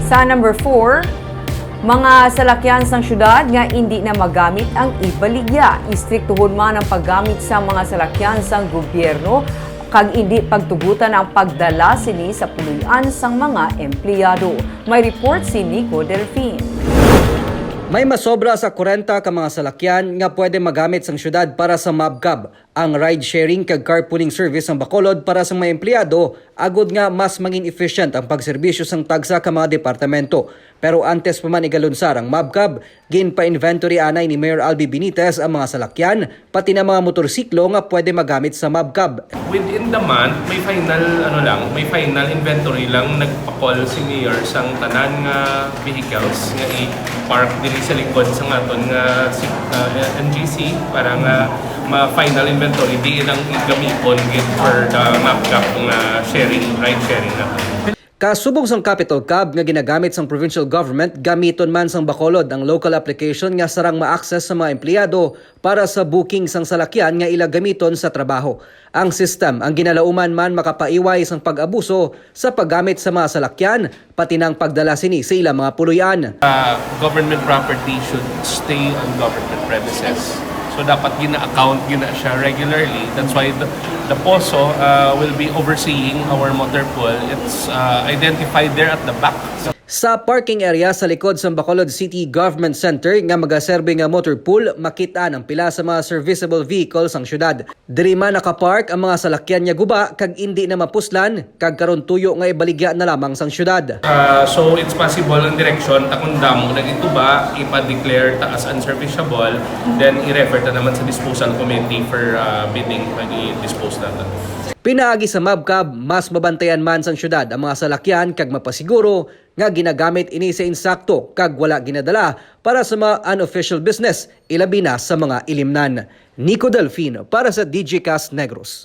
Sa number 4, mga salakyan sang syudad nga hindi na magamit ang ibaligya. Istriktuhon man ang paggamit sa mga salakyan sang gobyerno kag hindi pagtugutan ang pagdala sini sa puluyan sang mga empleyado. May report si Nico Delfin. May masobra sa 40 ka mga salakyan nga pwede magamit sang syudad para sa MABCAB, ang ride-sharing kag carpooling service ng Bacolod para sa mga empleyado, agod nga mas mangin efficient ang pagserbisyo sang tagsa ka mga departamento. Pero antes pa man igalunsar ang MABCAB, ginpa-inventory anay ni Mayor Albi Benitez ang mga salakyan, pati na mga motorsiklo nga pwede magamit sa MABCAB. Within the month, may final inventory lang nagpa-call si Mayor sang tanan nga vehicles nga i-park diri sa likod sa aton nga NGC para nga ma-final inventory di ilang igamipon for the MABCAB nga ride sharing natin. Kasubong sang Capital Cab nga ginagamit sang provincial government, gamiton man sang Bacolod ang local application nga sarang ma-access sa mga empleyado para sa booking sang salakyan nga ila gamiton sa trabaho. Ang system ang ginalauman man makapaiway sang pag-abuso sa paggamit sa mga salakyan, pati nang pagdala sini sa ilang mga puluyan. Government property should stay on government premises. So dapat gina-account siya regularly. That's why the POSO will be overseeing our motor pool. It's identified there at the back. Sa parking area sa likod sa Bacolod City Government Center nga magaserbe nga motor pool, makita ang pila sa mga serviceable vehicles ang syudad. Diri man nakapark ang mga salakyan nga guba kag hindi na mapuslan kag karon tuyo nga ibaligya na lamang sang syudad. So it's possible ang direksyon takon damo nagituba ipa-declare ta as unserviceable, then i-refer ta naman sa disposal committee for bidding pag i-dispose natin. Pinaagi sa MABCAB, mas mabantayan man sang syudad ang mga salakyan kag mapasiguro nga ginagamit ini sa insakto kag wala ginadala para sa mga unofficial business, ilabi na sa mga ilimnan. Nico Delfin para sa DJcast Negros.